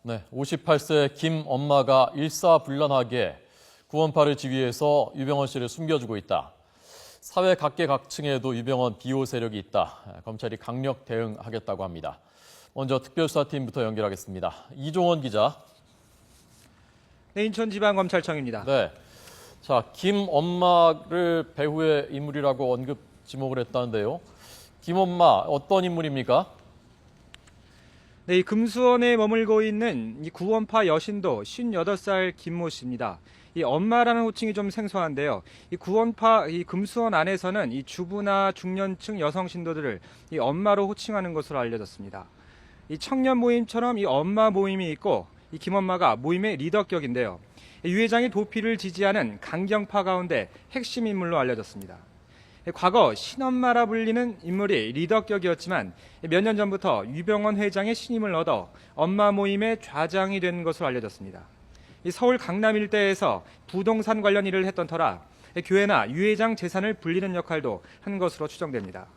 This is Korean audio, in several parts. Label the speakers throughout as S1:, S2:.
S1: 네, 58세 김 엄마가 일사불란하게 구원파를 지휘해서 유병헌 씨를 숨겨주고 있다. 사회 각계각층에도 유병헌 비호 세력이 있다. 검찰이 강력 대응하겠다고 합니다. 먼저 특별수사팀부터 연결하겠습니다. 이종원 기자.
S2: 네, 인천지방검찰청입니다.
S1: 네, 자, 김 엄마를 배후의 인물이라고 언급 지목을 했다는데요. 김 엄마 어떤 인물입니까?
S2: 네, 이 금수원에 머물고 있는 이 구원파 여신도 58살 김모 씨입니다. 이 엄마라는 호칭이 좀 생소한데요. 이 구원파 이 금수원 안에서는 이 주부나 중년층 여성 신도들을 이 엄마로 호칭하는 것으로 알려졌습니다. 이 청년 모임처럼 이 엄마 모임이 있고 이 김엄마가 모임의 리더격인데요. 유 회장이 도피를 지지하는 강경파 가운데 핵심 인물로 알려졌습니다. 과거 신엄마라 불리는 인물이 리더격이었지만 몇 년 전부터 유병헌 회장의 신임을 얻어 엄마 모임의 좌장이 된 것으로 알려졌습니다. 서울 강남 일대에서 부동산 관련 일을 했던 터라 교회나 유 회장 재산을 불리는 역할도 한 것으로 추정됩니다.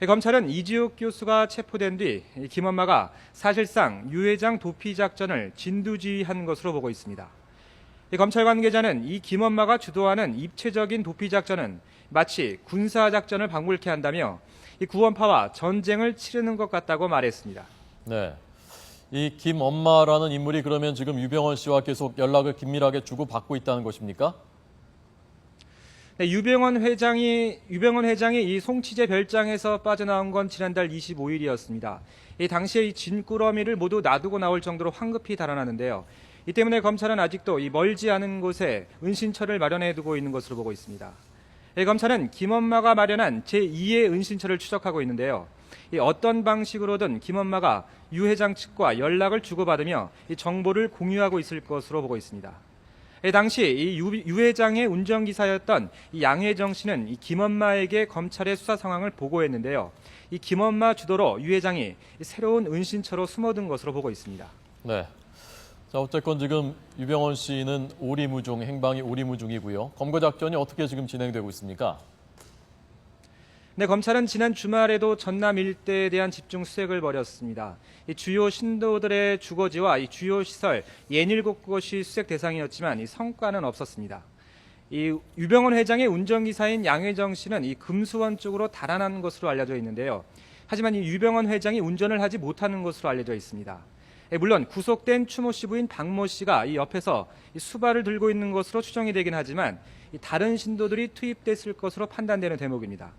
S2: 검찰은 이지욱 교수가 체포된 뒤 김엄마가 사실상 유 회장 도피 작전을 진두지휘한 것으로 보고 있습니다. 검찰 관계자는 이 김엄마가 주도하는 입체적인 도피 작전은 마치 군사 작전을 방불케 한다며 이 구원파와 전쟁을 치르는 것 같다고 말했습니다.
S1: 네, 이 김 엄마라는 인물이 그러면 지금 유병헌 씨와 계속 연락을 긴밀하게 주고받고 있다는 것입니까?
S2: 네, 유병헌 회장이 이 송치제 별장에서 빠져나온 건 지난달 25일이었습니다. 이 당시에 이 진꾸러미를 모두 놔두고 나올 정도로 황급히 달아나는데요. 이 때문에 검찰은 아직도 이 멀지 않은 곳에 은신처를 마련해 두고 있는 것으로 보고 있습니다. 검찰은 김엄마가 마련한 제2의 은신처를 추적하고 있는데요. 어떤 방식으로든 김엄마가 유 회장 측과 연락을 주고받으며 이 정보를 공유하고 있을 것으로 보고 있습니다. 당시 이 유 회장의 운전기사였던 이 양혜정 씨는 이 김엄마에게 검찰의 수사 상황을 보고했는데요. 이 김엄마 주도로 유 회장이 새로운 은신처로 숨어든 것으로 보고 있습니다.
S1: 네. 자, 어쨌건 지금 유병헌 씨는 행방이 오리무중이고요. 검거 작전이 어떻게 지금 진행되고 있습니까?
S2: 네, 검찰은 지난 주말에도 전남 일대에 대한 집중 수색을 벌였습니다. 이 주요 신도들의 주거지와 이 주요 시설 67곳이 수색 대상이었지만 이 성과는 없었습니다. 이 유병헌 회장의 운전기사인 양혜정 씨는 이 금수원 쪽으로 달아난 것으로 알려져 있는데요. 하지만 이 유병헌 회장이 운전을 하지 못하는 것으로 알려져 있습니다. 물론 구속된 추모 씨 부인 박모 씨가 이 옆에서 이 수발을 들고 있는 것으로 추정이 되긴 하지만 이 다른 신도들이 투입됐을 것으로 판단되는 대목입니다.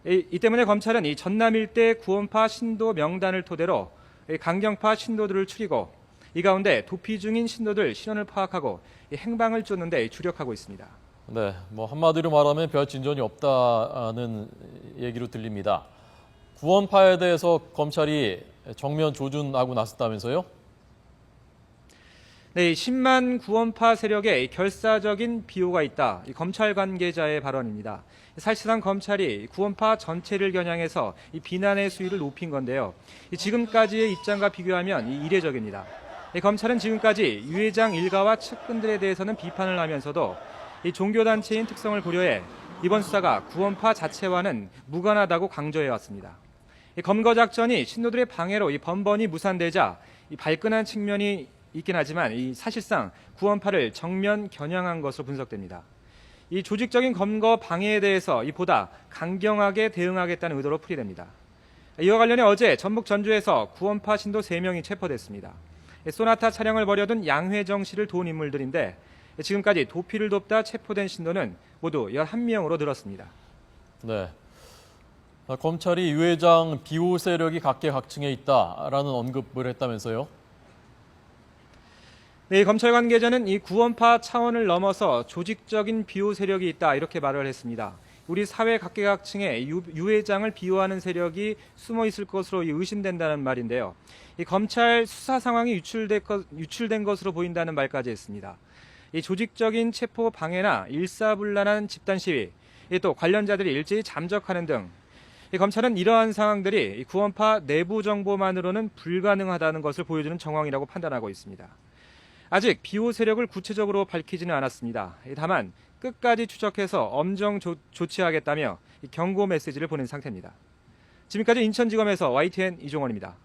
S2: 이 때문에 검찰은 이 전남 일대 구원파 신도 명단을 토대로 강경파 신도들을 추리고 이 가운데 도피 중인 신도들 신원을 파악하고 행방을 쫓는 데 주력하고 있습니다.
S1: 네, 뭐 한마디로 말하면 별 진전이 없다는 얘기로 들립니다. 구원파에 대해서 검찰이 정면 조준하고 나섰다면서요?
S2: 네, 10만 구원파 세력에 결사적인 비호가 있다. 이 검찰 관계자의 발언입니다. 사실상 검찰이 구원파 전체를 겨냥해서 이 비난의 수위를 높인 건데요. 지금까지의 입장과 비교하면 이례적입니다. 검찰은 지금까지 유 회장 일가와 측근들에 대해서는 비판을 하면서도 이 종교단체인 특성을 고려해 이번 수사가 구원파 자체와는 무관하다고 강조해왔습니다. 검거 작전이 신도들의 방해로 이 번번이 무산되자 이 발끈한 측면이 있긴 하지만 이 사실상 구원파를 정면 겨냥한 것으로 분석됩니다. 이 조직적인 검거 방해에 대해서 보다 강경하게 대응하겠다는 의도로 풀이됩니다. 이와 관련해 어제 전북 전주에서 구원파 신도 3명이 체포됐습니다. 소나타 차량을 버려둔 양혜정 씨를 도운 인물들인데 지금까지 도피를 돕다 체포된 신도는 모두 11명으로 늘었습니다.
S1: 네. 검찰이 유 회장 비호 세력이 각계각층에 있다라는 언급을 했다면서요?
S2: 네, 검찰 관계자는 이 구원파 차원을 넘어서 조직적인 비호 세력이 있다 이렇게 말을 했습니다. 우리 사회 각계각층에 유 회장을 비호하는 세력이 숨어 있을 것으로 의심된다는 말인데요. 이 검찰 수사 상황이 유출된 것으로 보인다는 말까지 했습니다. 이 조직적인 체포 방해나 일사불란한 집단 시위, 또 관련자들이 일제히 잠적하는 등 검찰은 이러한 상황들이 구원파 내부 정보만으로는 불가능하다는 것을 보여주는 정황이라고 판단하고 있습니다. 아직 비호 세력을 구체적으로 밝히지는 않았습니다. 다만 끝까지 추적해서 엄정 조치하겠다며 경고 메시지를 보낸 상태입니다. 지금까지 인천지검에서 YTN 이종원입니다.